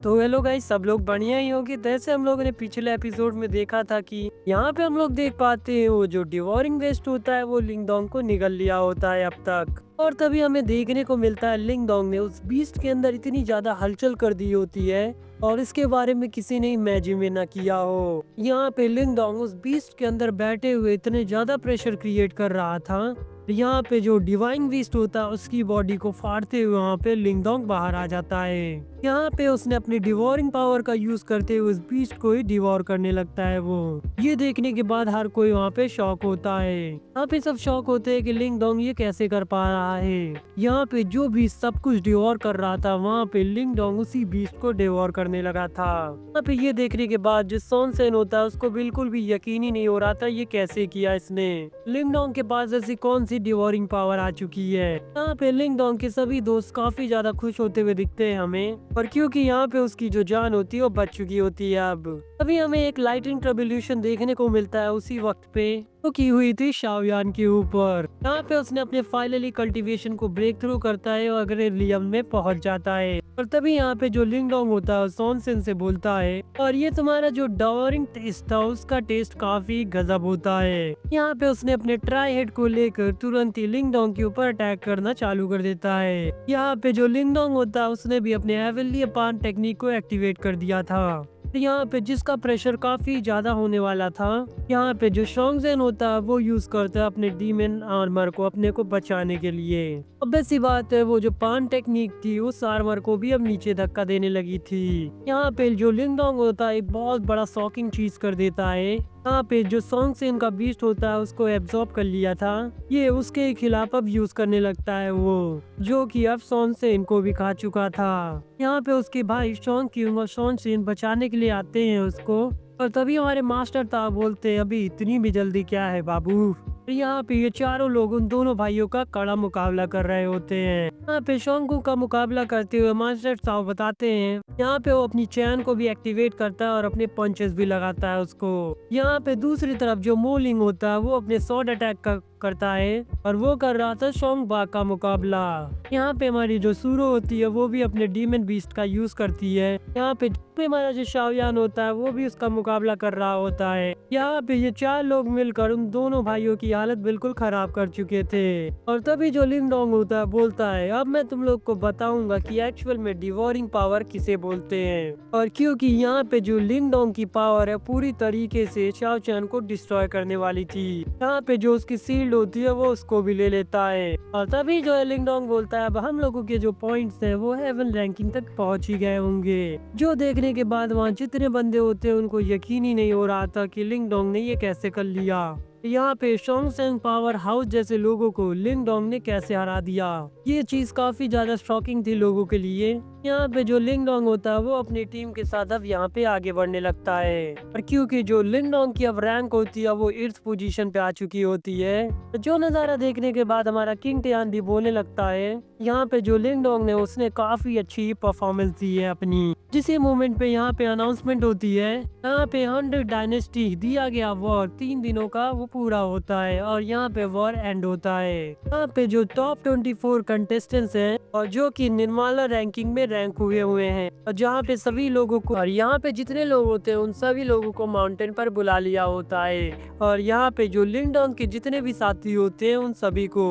तो hello guys, सब लोग बढ़िया ही होंगे। जैसे हम लोगों ने पिछले एपिसोड में देखा था कि यहाँ पे हम लोग देख पाते हैं वो जो डिवोरिंग वेस्ट होता है वो लिंगडोंग को निगल लिया होता है अब तक। और तभी हमें देखने को मिलता है लिंगडोंग ने उस बीस्ट के अंदर इतनी ज्यादा हलचल कर दी होती है और इसके बारे में किसी ने इमेजिन भी ना किया हो। यहाँ पे लिंगडोंग उस बीस्ट के अंदर बैठे हुए इतने ज्यादा प्रेशर क्रिएट कर रहा था। यहाँ पे जो डिवाइन बीस्ट होता है उसकी बॉडी को फाड़ते हुए वहाँ पे लिंगडोंग बाहर आ जाता है। यहाँ पे उसने अपनी डिवोरिंग पावर का यूज करते हुए उस बीस्ट को ही डिवोर करने लगता है वो। ये देखने के बाद हर कोई वहाँ पे शॉक होता है। यहाँ पे सब शॉक होते हैं कि लिंगडोंग ये कैसे कर पा रहा है। यहाँ पे जो भी सब कुछ डिवोर कर रहा था वहाँ पे लिंगडोंग उसी बीस्ट को डिवोर करने लगा था। यहाँ पे ये देखने के बाद जो सॉन्गसेन होता है उसको बिल्कुल भी यकीन ही नहीं हो रहा था ये कैसे किया इसने। लिंगडोंग के पास ऐसी कौन सी डिवोरिंग पावर आ चुकी है। यहाँ पे लिंगडोंग के सभी दोस्त काफी ज्यादा खुश होते हुए दिखते हैं हमें, और क्योंकि यहाँ पे उसकी जो जान होती है वो बच चुकी होती है। अब अभी हमें एक लाइटिंग ट्रबुलेशन देखने को मिलता है उसी वक्त पे तो की हुई थी शाओयान के ऊपर। यहाँ पे उसने अपने फाइनली कल्टीवेशन को ब्रेक थ्रू करता है और अग्रेलियम में पहुंच जाता है। और तभी यहाँ पे जो लिंगडोंग होता है सॉन्गसेन से बोलता है और ये तुम्हारा जो डिवोरिंग टेस्ट था उसका टेस्ट काफी गजब होता है। यहाँ पे उसने अपने ट्राई हेड को लेकर तुरंत ही लिंगडोंग के ऊपर अटैक करना चालू कर देता है। यहाँ पे जो लिंगडोंग होता है उसने भी अपने हेवनली अपान टेक्निक को एक्टिवेट कर दिया था। यहाँ पे जिसका प्रेशर काफी ज्यादा होने वाला था। यहाँ पे जो सॉन्गसेन होता है वो यूज करता है अपने डीमन आर्मर को अपने को बचाने के लिए। अब ऐसी बात है वो जो पान टेक्निक थी उस आर्मर को भी अब नीचे धक्का देने लगी थी। यहाँ पे जो लिंगडोंग होता है एक बहुत बड़ा शॉकिंग चीज कर देता है। यहाँ पे जो सॉन्गसेन का बीस्ट होता है उसको एब्जॉर्ब कर लिया था। ये उसके खिलाफ अब यूज करने लगता है वो, जो कि अब सॉन्गसेन को भी खा चुका था। यहाँ पे उसके भाई शॉन्ग क्यूंग और सॉन्गसेन बचाने के लिए आते हैं उसको, और तभी हमारे मास्टर था बोलते हैं अभी इतनी भी जल्दी क्या है बाबू। यहाँ पे ये चारों लोग उन दोनों भाइयों का कड़ा मुकाबला कर रहे होते हैं। यहाँ पे शोंगू का मुकाबला करते हुए मास्टर साहब बताते हैं यहाँ पे वो अपनी चैन को भी एक्टिवेट करता है और अपने पंचेस भी लगाता है उसको। यहाँ पे दूसरी तरफ जो मोलिंग होता है वो अपने शॉर्ट अटैक करता है और वो कर रहा था शोंगबा का मुकाबला। यहाँ पे हमारी जो सूरो होती है वो भी अपने डीमन बीस्ट का यूज करती है। यहाँ पे हमारा जो शाओयान होता है वो भी उसका मुकाबला कर रहा होता है। यहाँ पे ये चार लोग मिलकर उन दोनों भाइयों की हालत बिल्कुल खराब कर चुके थे। और तभी जो लिंगडोंग होता है बोलता है अब मैं तुम लोग को बताऊंगा कि एक्चुअल में डिवोरिंग पावर किसे बोलते हैं। और क्योंकि यहाँ पे जो लिंगडोंग की पावर है पूरी तरीके से शाओ चैन को डिस्ट्रॉय करने वाली थी। यहाँ पे जो उसकी शील्ड होती है वो उसको भी ले लेता है। और तभी जो लिंगडोंग बोलता है अब हम लोगों के जो पॉइंट्स हैं वो हेवन रैंकिंग तक पहुंच ही गए होंगे। जो देखने के बाद वहाँ जितने बंदे होते हैं उनको यकीन ही नहीं हो रहा था कि लिंगडोंग ने ये कैसे कर लिया। यहाँ पे सॉन्गसेन पावर हाउस जैसे लोगों को लिंगडोंग ने कैसे हरा दिया। ये चीज काफी ज्यादा शॉकिंग थी लोगों के लिए। यहाँ पे जो लिंगडोंग होता है वो अपनी टीम के साथ अब यहाँ पे आगे बढ़ने लगता है। और क्योंकि जो लिंगडोंग की अब रैंक होती है वो 8th पोजीशन पे आ चुकी होती है। जो नजारा देखने के बाद हमारा किंग टियान भी बोलने लगता है यहाँ पे जो लिंगडोंग ने उसने काफी अच्छी परफॉर्मेंस दी है अपनी। जिस मोमेंट पे यहाँ पे अनाउंसमेंट होती है यहाँ पे 100 डायनेस्टी दिया गया वॉर 3 दिनों का वो पूरा होता है और यहाँ पे वॉर एंड होता है। यहाँ पे जो टॉप 24 कंटेस्टेंट्स हैं और जो कि निर्माला रैंकिंग में रैंक हुए हैं और जहाँ पे सभी लोगों को और यहाँ पे जितने लोग होते हैं उन सभी लोगों को माउंटेन पर बुला लिया होता है। और यहाँ पे जो लिंगडोंग के जितने भी साथी होते हैं उन सभी को।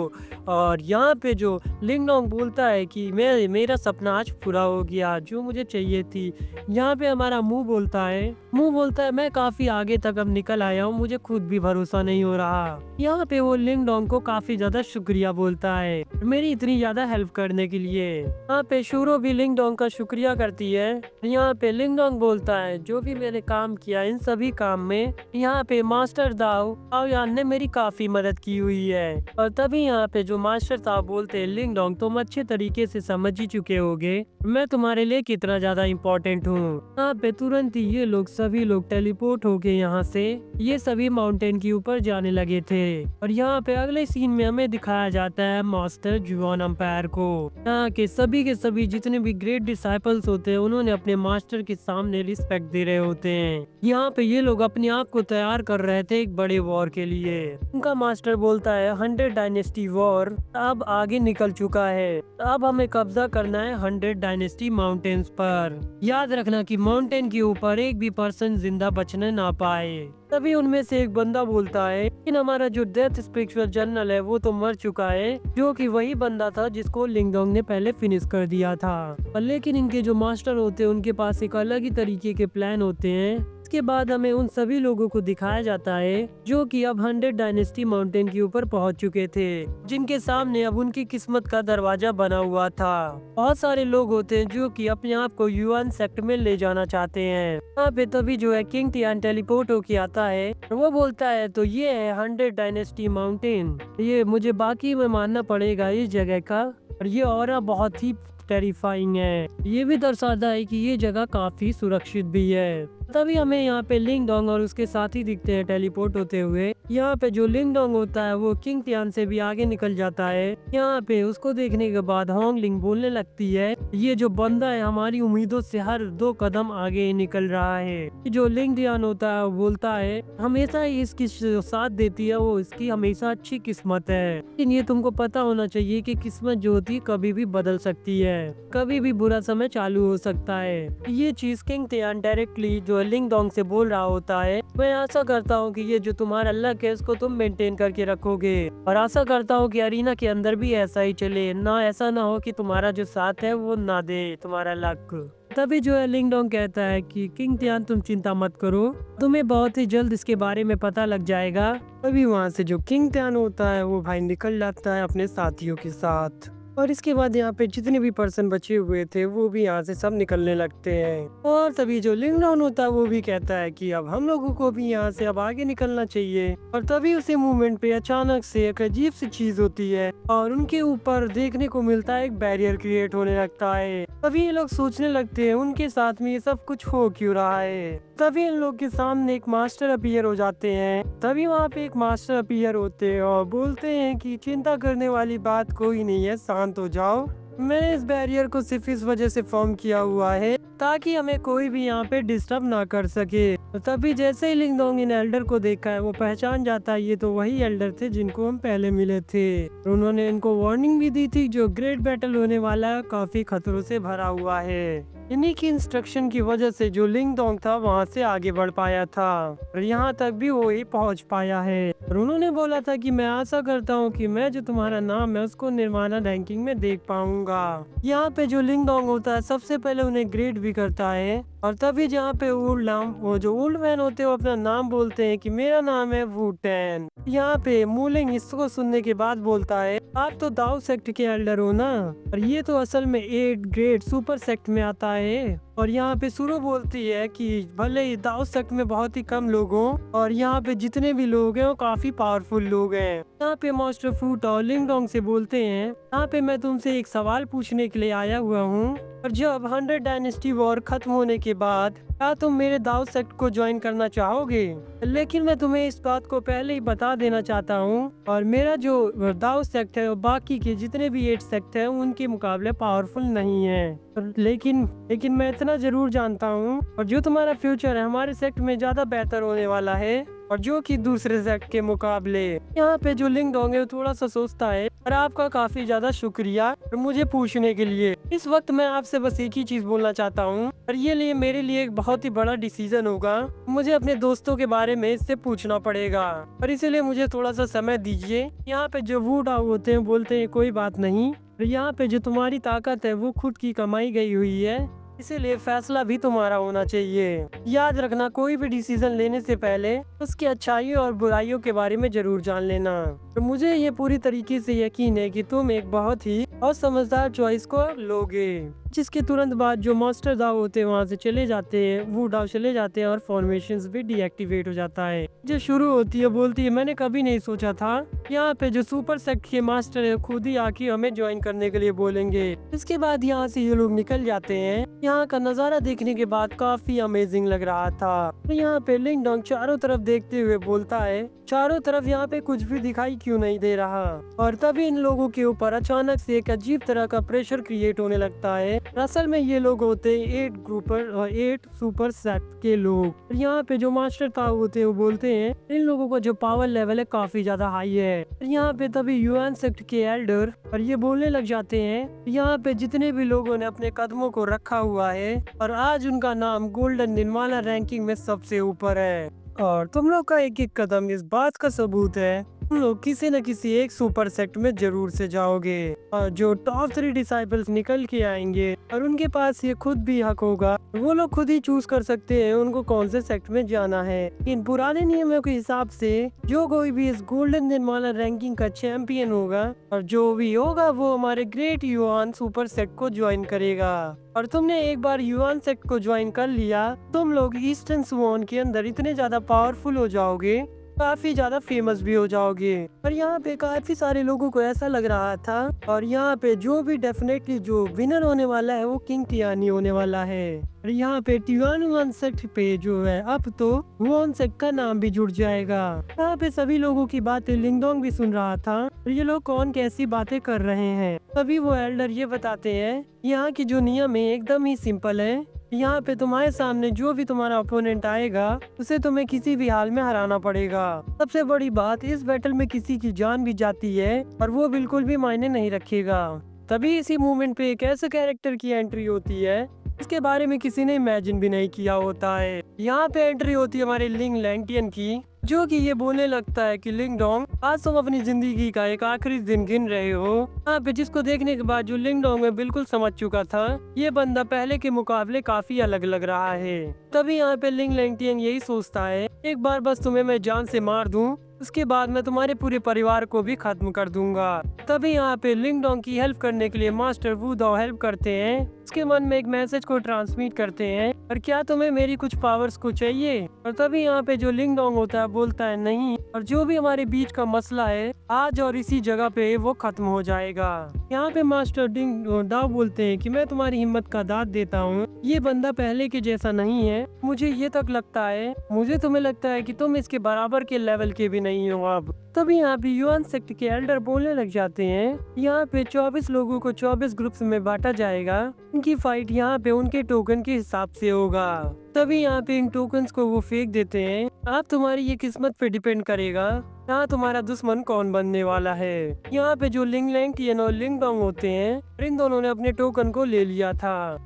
और यहाँ पे जो लिंगडोंग बोलता है कि मेरा सपना आज पूरा हो गया जो मुझे चाहिए थी। यहाँ पे हमारा मुंह बोलता है मैं काफी आगे तक अब निकल आया हूँ, मुझे खुद भी भरोसा नहीं हो रहा। यहाँ पे वो लिंगडोंग को काफी ज्यादा शुक्रिया बोलता है मेरी इतनी ज्यादा हेल्प करने के लिए। यहाँ पे शूरो भी लिंगडोंग का शुक्रिया करती है। यहाँ पे लिंगडोंग बोलता है जो भी मैंने काम किया इन सभी काम में यहाँ पे मास्टर दाओ शाओयान ने मेरी काफी मदद की हुई है। और तभी यहाँ पे जो मास्टर साहब बोलते हैं लिंगडोंग तुम अच्छे तरीके से समझ ही चुके होगे मैं तुम्हारे लिए कितना ज्यादा इम्पोर्टेंट हूँ। यहाँ पे तुरंत ही ये लोग सभी लोग टेलीपोर्ट होके यहाँ से ये सभी माउंटेन के ऊपर जाने लगे थे। और यहाँ पे अगले सीन में हमें दिखाया जाता है मास्टर जुआन अंपायर को। यहाँ के सभी जितने भी ग्रेट डिसाइपल्स होते हैं उन्होंने अपने मास्टर के सामने रिस्पेक्ट दे रहे होते हैं। यहाँ पे ये लोग अपने आप को तैयार कर रहे थे एक बड़े वॉर के लिए। उनका मास्टर बोलता है 100 डायनेस्टी वॉर अब आगे निकल चुका है, अब हमें कब्जा करना है 100 डायनेस्टी माउंटेन्स पर। याद रखना कि माउंटेन के ऊपर एक भी पर्सन जिंदा बचने ना पाए। तभी उनमें से एक बंदा बोलता है लेकिन हमारा जो डेथ स्पिरिचुअल जनरल है वो तो मर चुका है, जो कि वही बंदा था जिसको लिंगडोंग ने पहले फिनिश कर दिया था। और लेकिन इनके जो मास्टर होते हैं उनके पास एक अलग ही तरीके के प्लान होते हैं। इसके बाद हमें उन सभी लोगों को दिखाया जाता है जो कि अब 100 डायनेस्टी माउंटेन के ऊपर पहुंच चुके थे, जिनके सामने अब उनकी किस्मत का दरवाजा बना हुआ था। बहुत सारे लोग होते हैं जो कि अपने आप को युआन सेक्ट में ले जाना चाहते हैं। यहाँ पे तभी जो है किंग तियान टेलीपोर्ट होके आता है और वो बोलता है तो ये है 100 डायनेस्टी माउंटेन, ये मुझे बाकी में मानना पड़ेगा इस जगह का, और ये ऑरा बहुत ही टेरिफाइंग है। ये भी दर्शाता है कि ये जगह काफी सुरक्षित भी है। तभी हमें यहाँ पे लिंगडोंग और उसके साथी दिखते हैं टेलीपोर्ट होते हुए। यहाँ पे जो लिंगडोंग होता है वो किंग तियान से भी आगे निकल जाता है। यहाँ पे उसको देखने के बाद होंगलिंग बोलने लगती है ये जो बंदा है हमारी उम्मीदों से हर 2 कदम आगे निकल रहा है। जो लिंग तियान होता है वो बोलता है हमेशा ही इसकी जो साथ देती है वो इसकी हमेशा अच्छी किस्मत है, लेकिन ये तुमको पता होना चाहिए कि किस्मत जो होती है कभी भी बदल सकती है, कभी भी बुरा समय चालू हो सकता है। ये चीज किंग तियान डायरेक्टली जो लिंगडोंग से बोल रहा होता है। मैं आशा करता हूँ कि ये जो तुम्हारा लक है उसको तुम मेंटेन करके रखोगे, और आशा करता हूँ कि अरीना के अंदर भी ऐसा ही चले, ना ऐसा ना हो कि तुम्हारा जो साथ है वो ना दे तुम्हारा लक। तभी जो है लिंगडोंग कहता है कि किंग तियान तुम चिंता मत करो, तुम्हें बहुत ही जल्द इसके बारे में पता लग जाएगा। तभी वहाँ से जो किंग तियान होता है वो भाई निकल जाता है अपने साथियों के साथ, और इसके बाद यहाँ पे जितने भी पर्सन बचे हुए थे वो भी यहाँ से सब निकलने लगते हैं। और तभी जो लिंगडोंग होता है वो भी कहता है कि अब हम लोगों को भी यहाँ से अब आगे निकलना चाहिए। और तभी उसी मूवमेंट पे अचानक से एक अजीब सी चीज होती है और उनके ऊपर देखने को मिलता है एक बैरियर क्रिएट होने लगता है। तभी ये लोग सोचने लगते हैं उनके साथ में ये सब कुछ हो क्यों रहा है। तभी इन लोग के सामने एक मास्टर अपीयर हो जाते हैं। तभी वहाँ पे एक मास्टर अपीयर होते हैं और बोलते हैं कि चिंता करने वाली बात कोई नहीं है, शांत हो जाओ। मैंने इस बैरियर को सिर्फ इस वजह से फॉर्म किया हुआ है ताकि हमें कोई भी यहाँ पे डिस्टर्ब ना कर सके। तो तभी जैसे ही लिंगडोंग इन एल्डर को देखा है वो पहचान जाता है ये तो वही एल्डर थे जिनको हम पहले मिले थे। उन्होंने इनको वार्निंग भी दी थी जो ग्रेट बैटल होने वाला है काफी खतरों से भरा हुआ है। इन्हीं की इंस्ट्रक्शन की वजह से जो लिंगडोंग था वहाँ से आगे बढ़ पाया था और यहाँ तक भी वो ही पहुँच पाया है। और उन्होंने बोला था कि मैं आशा करता हूँ कि मैं जो तुम्हारा नाम है उसको निर्माणा रैंकिंग में देख पाऊंगा। यहाँ पे जो लिंगडोंग होता है सबसे पहले उन्हें ग्रेट भी करता है, और तभी जहाँ पे वो जो ओल्ड मैन होते हैं वो अपना नाम बोलते हैं कि मेरा नाम है वुटेन। यहाँ पे मूलिंग इसको सुनने के बाद बोलता है आप तो दाओ सेक्ट के एल्डर हो ना, और ये तो असल में 8 ग्रेट सुपर सेक्ट में आता है। और यहाँ पे सुरो बोलती है कि भले ही दाओ सेक्ट में बहुत ही कम लोग हों और यहाँ पे जितने भी लोग हैं वो काफी पावरफुल लोग हैं। यहाँ पे मास्टर फूट और लिंगडोंग से बोलते हैं यहाँ पे मैं तुमसे एक सवाल पूछने के लिए आया हुआ हूँ, और जब 100 डायनेस्टी वॉर खत्म होने के बाद क्या तुम मेरे दाओ सेक्ट को ज्वाइन करना चाहोगे? लेकिन मैं तुम्हें इस बात को पहले ही बता देना चाहता हूँ, और मेरा जो दाओ सेक्ट है बाकी के जितने भी 8 सेक्ट है उनके मुकाबले पावरफुल नहीं है। लेकिन मैं इतना जरूर जानता हूँ और जो तुम्हारा फ्यूचर है हमारे सेक्ट में ज्यादा बेहतर होने वाला है, और जो कि दूसरे सेक्ट के मुकाबले। यहाँ पे जो लिंगडोंग है वो थोड़ा सा सोचता है और आपका काफी ज्यादा शुक्रिया मुझे पूछने के लिए। इस वक्त मैं आपसे बस एक ही चीज बोलना चाहता हूँ, और ये लिए मेरे लिए एक बहुत ही बड़ा डिसीजन होगा। मुझे अपने दोस्तों के बारे में इससे पूछना पड़ेगा और इसीलिए मुझे थोड़ा सा समय दीजिए। यहाँ पे जो वुड होते हैं बोलते हैं कोई बात नहीं, यहाँ पे जो तुम्हारी ताकत है वो खुद की कमाई गई हुई है, इसीलिए फैसला भी तुम्हारा होना चाहिए। याद रखना कोई भी डिसीजन लेने से पहले उसकी अच्छाइयों और बुराइयों के बारे में जरूर जान लेना। तो मुझे ये पूरी तरीके से यकीन है कि तुम एक बहुत ही और समझदार चॉइस को लोगे। जिसके तुरंत बाद जो मास्टर दाव होते हैं वहाँ से चले जाते हैं, वो दाव चले जाते हैं और फॉर्मेशंस भी डीएक्टिवेट हो जाता है। जो शुरू होती है बोलती है मैंने कभी नहीं सोचा था यहाँ पे जो सुपर सेक्ट के मास्टर है खुद ही आके हमें ज्वाइन करने के लिए बोलेंगे। इसके बाद यहाँ से ये लोग निकल जाते हैं। यहाँ का नजारा देखने के बाद काफी अमेजिंग लग रहा था। तो यहाँ पे लिंगडोंग चारों तरफ देखते हुए बोलता है चारों तरफ यहाँ पे कुछ भी दिखाई क्यों नहीं दे रहा। और तभी इन लोगों के ऊपर अचानक से एक अजीब तरह का प्रेशर क्रिएट होने लगता है असल में ये लोग होते हैं 8 ग्रुपर और 8 सुपर सेट के लोग। और यहाँ पे जो मास्टर ताऊ होते हैं वो बोलते हैं इन लोगों का जो पावर लेवल है काफी ज्यादा हाई है। और यहाँ पे तभी यूएन सेक्ट के एल्डर और ये बोलने लग जाते हैं यहाँ पे जितने भी लोगों ने अपने कदमों को रखा हुआ है और आज उनका नाम गोल्डन निर्माला रैंकिंग में सबसे ऊपर है। और तुम लोग का एक एक कदम इस बात का सबूत है तुम लोग किसी न किसी एक सुपर सेक्ट में जरूर से जाओगे। और जो टॉप 3 डिसाइपल्स निकल के आएंगे और उनके पास ये खुद भी हक होगा, वो लोग खुद ही चूज कर सकते हैं उनको कौन से सेक्ट में जाना है। इन पुराने नियमों के हिसाब से जो कोई भी इस गोल्डन निर्माला रैंकिंग का चैंपियन होगा और जो भी होगा वो हमारे ग्रेट युआन सुपर सेक्ट को ज्वाइन करेगा। और तुमने एक बार युआन सेक्ट को ज्वाइन कर लिया तुम लोग ईस्टर्न सुवॉन के अंदर इतने ज्यादा पावरफुल हो जाओगे, काफी ज्यादा फेमस भी हो जाओगे। और यहाँ पे काफी सारे लोगों को ऐसा लग रहा था और यहाँ पे जो भी डेफिनेटली जो विनर होने वाला है वो किंग टियानी होने वाला है। और यहाँ पे टियानुआन सेक्ट पे जो है अब तो वॉन सेक्ट का नाम भी जुड़ जाएगा। यहाँ पे सभी लोगों की बातें लिंगडोंग भी सुन रहा था और ये लोग कौन कैसी बातें कर रहे हैं। तभी वो एल्डर ये बताते हैं यहाँ की जो नियम है एकदम ही सिंपल है। यहाँ पे तुम्हारे सामने जो भी तुम्हारा ओपोनेंट आएगा उसे तुम्हें किसी भी हाल में हराना पड़ेगा। सबसे बड़ी बात इस बैटल में किसी की जान भी जाती है और वो बिल्कुल भी मायने नहीं रखेगा। तभी इसी मूवमेंट पे एक ऐसे कैरेक्टर की एंट्री होती है इसके बारे में किसी ने इमेजिन भी नहीं किया होता है। यहाँ पे एंट्री होती है हमारे लिंग लैंगटियन की, जो कि ये बोलने लगता है कि लिंगडोंग आज तुम अपनी जिंदगी का एक आखिरी दिन गिन रहे हो। यहाँ पे जिसको देखने के बाद जो लिंगडोंग में बिल्कुल समझ चुका था ये बंदा पहले के मुकाबले काफी अलग लग रहा है। तभी यहाँ पे लिंग लैंगटियन यही सोचता है एक बार बस तुम्हें मैं जान से मार दूं उसके बाद मैं तुम्हारे पूरे परिवार को भी खत्म कर दूंगा। तभी यहाँ पे लिंगडोंग की हेल्प करने के लिए मास्टर वू दाओ हेल्प करते हैं, उसके मन में एक मैसेज को ट्रांसमिट करते हैं और क्या तुम्हें मेरी कुछ पावर्स को चाहिए। और तभी यहाँ पे जो लिंगडोंग होता है बोलता है नहीं, और जो भी हमारे बीच का मसला है आज और इसी जगह पे वो खत्म हो जाएगा। यहाँ पे मास्टर डिंग दाओ बोलते हैं कि मैं तुम्हारी हिम्मत का दाद देता हूँ, ये बंदा पहले के जैसा नहीं है, मुझे ये तक लगता है मुझे तुम्हें लगता है कि तुम इसके बराबर के लेवल के भी नहीं हो अब। तभी यहाँ पे युआन सेक्ट के एल्डर बोलने लग जाते हैं यहाँ पे 24 लोगों को 24 ग्रुप्स में बांटा जाएगा, उनकी फाइट यहाँ पे उनके टोकन के हिसाब से होगा। तभी यहाँ पे इन टोकन्स को वो फेंक देते हैं, अब तुम्हारी ये किस्मत पे डिपेंड करेगा यहाँ तुम्हारा दुश्मन कौन बनने वाला है। यहाँ पे जो लिंग लैंगटियन और लिंगडोंग होते हैं इन दोनों ने अपने टोकन को ले लिया था।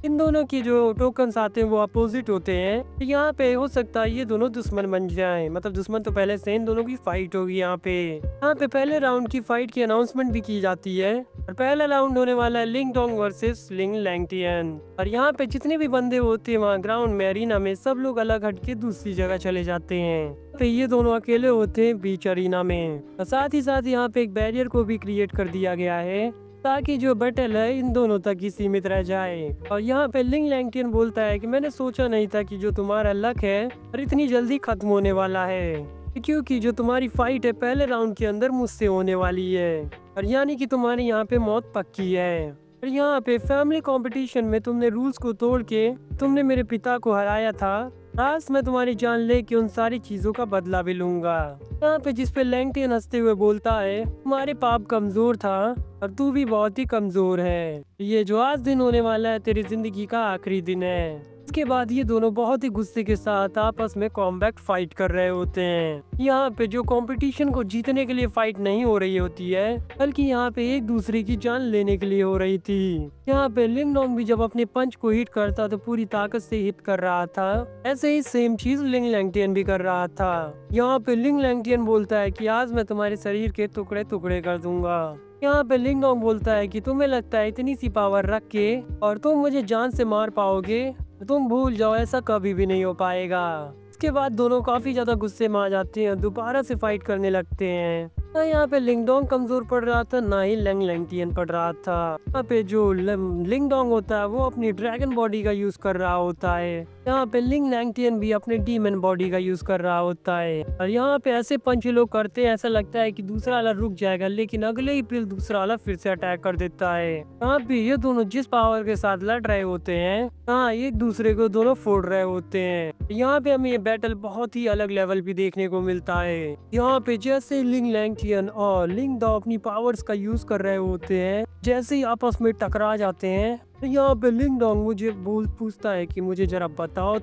इन दोनों की जो टोकन्स आते हैं वो अपोजिट होते हैं। यहाँ पे हो सकता है ये दोनों दुश्मन बन जाएं, मतलब दुश्मन तो पहले से इन दोनों की फाइट होगी। यहाँ पे पहले राउंड की फाइट की अनाउंसमेंट भी की जाती है और पहला राउंड होने वाला है लिंगडोंग वर्सेस लिंग लैंगटियन। और यहाँ पे जितने भी बंदे होते हैं वहाँ ग्राउंड में अरीना में सब लोग अलग हट के दूसरी जगह चले जाते हैं। पे ये दोनों अकेले होते हैं बीच अरीना में। और साथ ही साथ यहाँ पे एक बैरियर को भी क्रिएट कर दिया गया है ताकि जो बैटल है इन दोनों तक ही सीमित रह जाए। और यहाँ पे लिंग लैंगटियन बोलता है कि मैंने सोचा नहीं था कि जो तुम्हारा लक है और इतनी जल्दी खत्म होने वाला है, क्योंकि जो तुम्हारी फाइट है पहले राउंड के अंदर मुझसे होने वाली है और यानी कि तुम्हारी यहाँ पे मौत पक्की है। और यहाँ पे फैमिली कंपटीशन में तुमने रूल्स को तोड़ के तुमने मेरे पिता को हराया था, आज मैं तुम्हारी जान लेके उन सारी चीजों का बदला भी लूंगा। यहाँ पे जिस पे लैंगटियन हंसते हुए बोलता है तुम्हारे पाप कमजोर था और तू भी बहुत ही कमजोर है, ये जो आज दिन होने वाला है तेरी जिंदगी का आखिरी दिन है। इसके बाद ये दोनों बहुत ही गुस्से के साथ आपस में कॉम्बैट फाइट कर रहे होते हैं। यहाँ पे जो कंपटीशन को जीतने के लिए फाइट नहीं हो रही होती है बल्कि यहाँ पे एक दूसरे की जान लेने के लिए हो रही थी। यहाँ पे लिंगडोंग भी जब अपने पंच को हिट करता तो पूरी ताकत से हिट कर रहा था, ऐसे ही सेम चीज लिंग लैंगटियन भी कर रहा था। यहाँ पे लिंग लैंगटियन बोलता है कि आज मैं तुम्हारे शरीर के टुकड़े टुकड़े कर दूंगा। यहाँ पे लिंगडोंग बोलता है कि तुम्हें लगता है इतनी सी पावर रख के और तुम मुझे जान से मार पाओगे, तुम भूल जाओ ऐसा कभी भी नहीं हो पाएगा। इसके बाद दोनों काफी ज्यादा गुस्से में आ जाते हैं, दोबारा से फाइट करने लगते हैं। ना यहाँ पे लिंगडोंग कमजोर पड़ रहा था ना ही लिंग लैंगटियन पड़ रहा था। यहाँ पे जो लिंगडोंग होता है वो अपनी ड्रैगन बॉडी का यूज कर रहा होता है, यहाँ पे लिंग लैंगटियन भी अपने डीमन बॉडी का यूज कर रहा होता है। और यहाँ पे ऐसे पंच लोग करते हैं ऐसा लगता है कि दूसरा वाला रुक जाएगा, लेकिन अगले ही फिर दूसरा वाला फिर से अटैक कर देता है। यहाँ पे ये दोनों जिस पावर के साथ लड़ रहे होते हैं यहाँ एक दूसरे को दोनों फोड़ रहे होते हैं। यहाँ पे हमें ये बैटल बहुत ही अलग लेवल पे देखने को मिलता है। यहाँ पे जैसे लिंग लैंगटियन लैंगटियन और लिंग दो अपनी पावर्स का यूज कर रहे होते हैं। जैसे ही आपस में टकरा जाते हैं तो यहाँ पे लिंग डोंग मुझे पूछता है कि मुझे जरा बताओ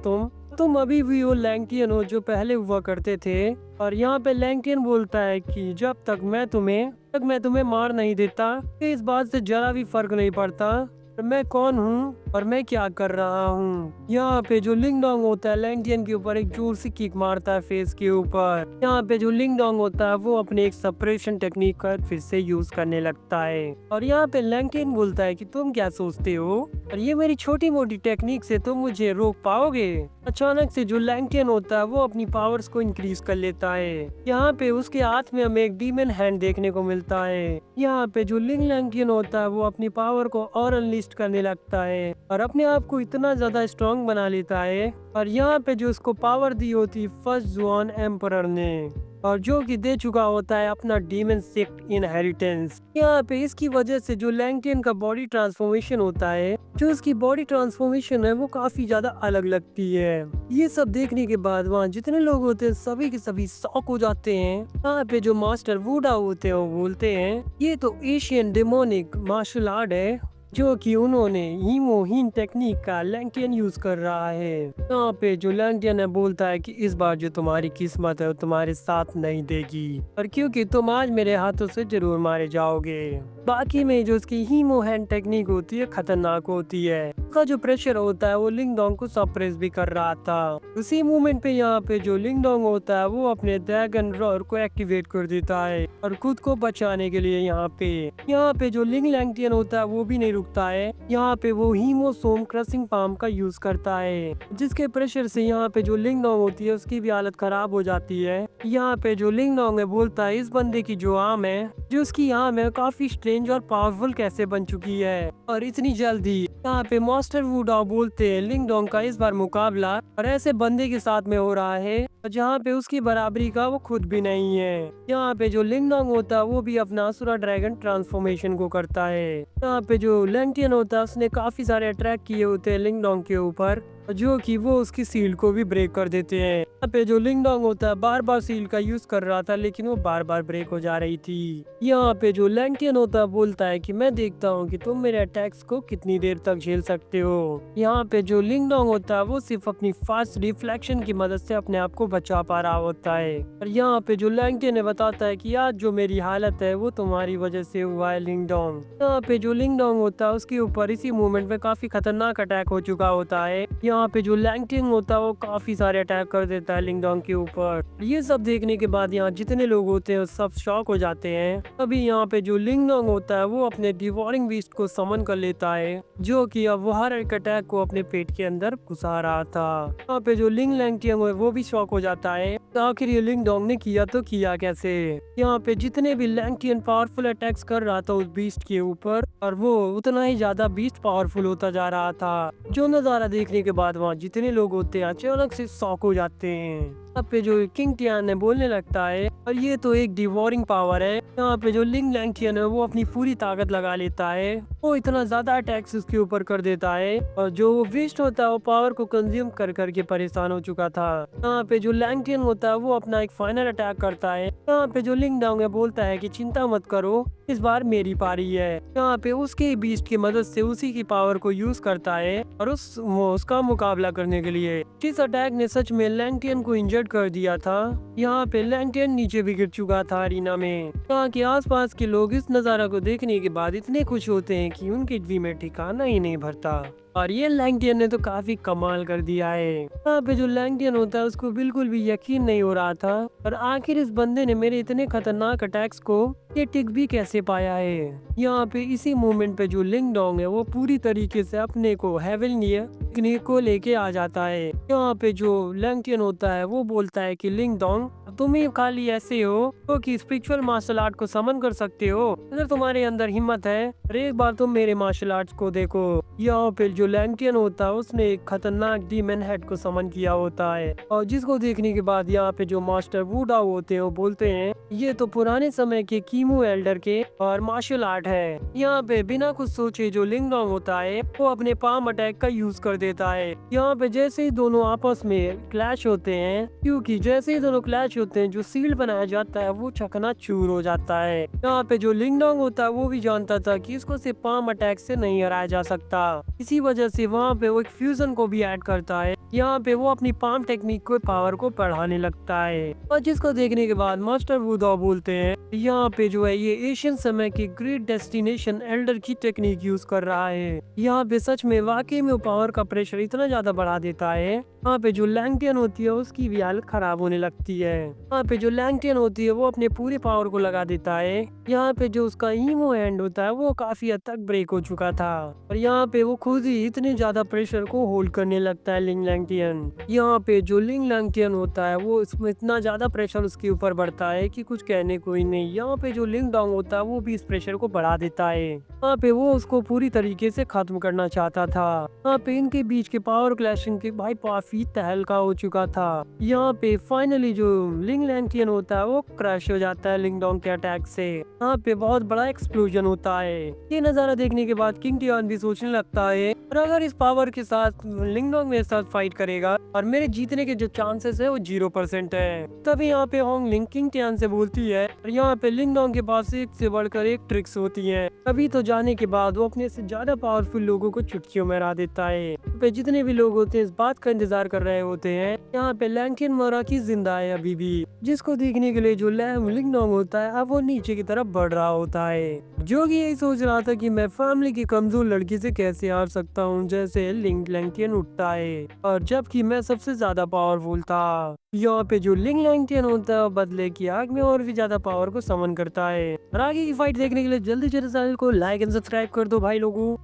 तुम अभी भी वो लैंगटियन हो जो पहले हुआ करते थे। और यहाँ पे लैंगटियन बोलता है कि जब तक मैं तुम्हें मार नहीं देता तो इस बात से जरा भी फर्क नहीं पड़ता मैं कौन हूँ और मैं क्या कर रहा हूँ। यहाँ पे जो लिंग डोंग होता है लैंगटियन के ऊपर एक जोर से किक मारता है फेस के ऊपर। यहाँ पे जो लिंग डोंग होता है वो अपने एक सप्रेशन टेक्निक का फिर से यूज करने लगता है। और यहाँ पे लैंगटियन बोलता है कि तुम क्या सोचते हो और ये मेरी छोटी मोटी टेक्निक से तुम मुझे रोक पाओगे। अचानक से जो लैंगटियन होता है वो अपनी पावर्स को इंक्रीज कर लेता है। यहाँ पे उसके हाथ में हमें एक डीमन हैंड देखने को मिलता है। यहाँ पे जो लिंग लैंगटियन होता है वो अपनी पावर को और अनलिस्ट करने लगता है और अपने आप को इतना ज्यादा स्ट्रॉन्ग बना लेता है। और यहाँ पे जो उसको पावर दी होती फर्स्ट जुआन एम्परर ने और जो कि दे चुका होता है अपना डीमन सेक्ट इनहेरिटेंस। यहाँ पे इसकी वजह से जो लैंगटियन का बॉडी ट्रांसफॉर्मेशन होता है जो उसकी बॉडी ट्रांसफॉर्मेशन है वो काफी ज्यादा अलग लगती है। ये सब देखने के बाद वहाँ जितने लोग होते हैं सभी के सभी शॉक हो जाते हैं। यहाँ पे जो मास्टर वुडा होते हैं वो बोलते हैं ये तो एशियन डेमोनिक मार्शल आर्ट है जो कि उन्होंने हीमोहीन टेक्निक का लैंगटियन यूज कर रहा है। यहाँ पे जो लैंगटियन है बोलता है कि इस बार जो तुम्हारी किस्मत है वो तुम्हारे साथ नहीं देगी और क्योंकि तुम आज मेरे हाथों से जरूर मारे जाओगे। बाकी में जो उसकी हीमोहीन टेक्निक होती है खतरनाक होती है। उसका जो प्रेशर होता है वो लिंग डोंग को सप्रेस भी कर रहा था। उसी मोमेंट पे यहाँ पे जो लिंग डोंग होता है वो अपने ड्रैगन रॉर को एक्टिवेट कर देता है और खुद को बचाने के लिए यहाँ पे जो लिंग लैंगटियन होता है वो भी नहीं रुकता है। यहाँ पे वो हीमोसोम क्रशिंग पाम का यूज करता है जिसके प्रेशर से यहाँ पे जो लिंग डोंग होती है उसकी भी हालत खराब हो जाती है। यहाँ पे जो लिंग डोंग है बोलता है इस बंदे की जो आर्म है जो उसकी आर्म है काफी स्ट्रेंज और पावरफुल कैसे बन चुकी है और इतनी जल्दी। यहाँ पे मास्टर वुडा बोलते हैं लिंग डोंग का इस बार मुकाबला और ऐसे बंदे के साथ में हो रहा है जहाँ पे उसकी बराबरी का वो खुद भी नहीं है। यहाँ पे जो लिंग डोंग होता है वो भी अपना असुरा ड्रैगन ट्रांसफॉर्मेशन को करता है। यहाँ पे जो लैंगटियन होता है उसने काफी सारे अटैक किए होते हैं लिंग डोंग के ऊपर जो कि वो उसकी सील को भी ब्रेक कर देते हैं। यहाँ पे जो लिंग डोंग होता है बार बार सील का यूज कर रहा था लेकिन वो बार बार ब्रेक हो जा रही थी। यहाँ पे जो लैंगटियन होता है बोलता है कि मैं देखता हूँ कि तुम मेरे अटैक्स को कितनी देर तक झेल सकते हो। यहाँ पे जो लिंग डोंग होता है वो सिर्फ अपनी फास्ट रिफ्लेक्शन की मदद से अपने आप को बचा पा रहा होता है। और यहाँ पे जो लैंगटियन बताता है कि आज जो मेरी हालत है वो तुम्हारी वजह से हुआ है लिंग डोंग। यहाँ पे जो लिंग डोंग होता है उसके ऊपर इसी मूवमेंट में काफी खतरनाक अटैक हो चुका होता है। यहाँ पे जो लैंगटियन होता है वो काफी सारे अटैक कर देता है लिंग डोंग के ऊपर। ये सब देखने के बाद यहाँ जितने लोग होते हैं सब शॉक हो जाते हैं। अभी यहाँ पे जो लिंग डोंग होता है वो अपने डिवोरिंग बीस्ट को समन कर लेता है जो कि अब वो हर एक अटैक को अपने पेट के अंदर घुसा रहा था। यहाँ पे जो लिंग लैंगटियन है वो भी शॉक हो जाता है आखिर ये लिंग डोंग ने किया तो किया कैसे। यहाँ पे जितने भी लैंगटियन पावरफुल अटैक्स कर रहा था उस बीस्ट के ऊपर और वो उतना ही ज्यादा बीस्ट पावरफुल होता जा रहा था। जो नजारा देखने के बाद वहाँ जितने लोग होते हैं अचानक से शॉक हो जाते हैं। यहाँ पे जो किंग टियान है बोलने लगता है और ये तो एक डिवोरिंग पावर है। यहाँ पे जो लिंग लैंगटियन है वो अपनी पूरी ताकत लगा लेता है। वो इतना ज्यादा अटैक्स उसके ऊपर कर देता है और जो वो बीस्ट होता है वो पावर को कंज्यूम कर करके परेशान हो चुका था। यहाँ पे जो लैंगटियन होता है वो अपना एक फाइनल अटैक करता है। यहाँ पे जो लिंग डोंग है बोलता है कि चिंता मत करो इस बार मेरी पारी है। यहाँ पे उसके बीस्ट की मदद से उसी की पावर को यूज करता है और उसका मुकाबला करने के लिए। इस अटैक ने सच में लैंगटियन को इंजर्ड कर दिया था। यहाँ पे लैंगटियन नीचे भी गिर चुका था अरीना में। यहाँ के आसपास के लोग इस नजारा को देखने के बाद इतने खुश होते हैं कि उनके दिल में ठिकाना ही नहीं भरता। और ये लैंगटियन ने तो काफी कमाल कर दिया है। यहाँ पे जो लैंगटियन होता है उसको बिल्कुल भी यकीन नहीं हो रहा था और आखिर इस बंदे ने मेरे इतने खतरनाक अटैक्स को ये टिक भी कैसे पाया है। यहाँ पे इसी मोमेंट पे जो लिंग डोंग है वो पूरी तरीके से अपने को हेवनलियर टेक्निक को लेके आ जाता है। यहाँ पे जो लैंगटियन होता है वो बोलता है कि लिंग डोंग तुम ही खाली ऐसे हो तो कि स्पिरिचुअल मार्शल आर्ट को समन कर सकते हो। अगर तुम्हारे अंदर हिम्मत है और एक बार तुम मेरे मार्शल आर्ट्स को देखो। यहाँ पे जो लैंगटियन होता है उसने एक खतरनाक डीमन हेड को समन किया होता है, और जिसको देखने के बाद यहाँ पे जो मास्टर वुडाओ होते हैं वो बोलते हैं ये तो पुराने समय के कीमू एल्डर के और मार्शल आर्ट है। यहाँ पे बिना कुछ सोचे जो लिंगडोंग होता है वो अपने पाम अटैक का यूज कर देता है। यहाँ पे जैसे ही दोनों आपस में क्लैश होते हैं, क्योंकि जैसे ही दोनों क्लैश होते हैं जो सील्ड बनाया जाता है वो चकनाचूर हो जाता है। यहाँ पे जो लिंगडोंग होता है वो भी जानता था कि इसको सिर्फ पाम अटैक से नहीं हराया जा सकता, इसी वजह से वहाँ पे वो एक फ्यूजन को भी ऐड करता है। यहाँ पे वो अपनी पाम टेक्निक को पावर को बढ़ाने लगता है, और जिसको देखने के बाद मास्टर वुडाओ बोलते हैं यहाँ पे जो है ये एशियन समय की ग्रेट डेस्टिनेशन एल्डर की टेक्निक यूज कर रहा है। यहाँ पे सच में वाकई में पावर का प्रेशर इतना ज्यादा बढ़ा देता है, यहाँ पे जो लैंगटियन होती है उसकी भी हालत खराब होने लगती है। यहाँ पे जो लैंगटियन होती है वो अपने पूरे पावर को लगा देता है। यहाँ पे जो उसका ईमो हैंड होता है वो काफी हद तक ब्रेक हो चुका था, और यहाँ पे वो खुद ही इतने ज्यादा प्रेशर को होल्ड करने लगता है लिंग लैंगटियन। यहाँ पे जो लिंग लैंगटियन होता है वो इसमें इतना ज्यादा प्रेशर उसके ऊपर बढ़ता है कि कुछ कहने को ही नहीं। यहाँ पे जो लिंग डोंग होता है वो भी इस प्रेशर को बढ़ा देता है। यहाँ पे वो उसको पूरी तरीके से खत्म करना चाहता था। यहाँ पे इनके बीच के पावर क्लैशिंग के भाई काफी तहलका हो चुका था। यहाँ पे फाइनली जो लिंग लैंगटियन होता है वो क्रैश हो जाता है लिंग डोंग के अटैक से। यहाँ पे बहुत बड़ा एक्सप्लोजन होता है। ये नजारा देखने के बाद किंग टियान भी सोचने लगता है और अगर इस पावर के साथ लिंग डोंग मेरे साथ फाइट करेगा और मेरे जीतने के जो चांसेस है वो 0% है। तभी यहाँ पे होंग लिंग किंग टियान से बोलती है और यहाँ पे लिंग डोंग के पास एक से बढ़कर एक ट्रिक्स होती है। तभी तो जाने के बाद वो अपने से ज्यादा पावरफुल लोगों को चुटकियों में हरा देता है। पे जितने भी लोग होते हैं इस बात का इंतजार कर रहे होते हैं यहाँ पे लैंगटियन मोराकी जिंदा है अभी भी, जिसको देखने के लिए जो लिंग डोंग होता है अब वो नीचे की तरफ बढ़ रहा होता है। जो कि यही सोच रहा था कि मैं फैमिली की कमजोर लड़की से कैसे हार सकता हूँ, जैसे लिंग लैंगटियन उठता है और जबकि मैं सबसे ज्यादा पावरफुल था। यहाँ पे जो लिंग लैंगटियन होता है बदले की आग में और भी ज्यादा पावर को समन करता है। और आगे की फाइट देखने के लिए जल्दी से चैनल को लाइक एंड सब्सक्राइब कर दो भाई लोगों।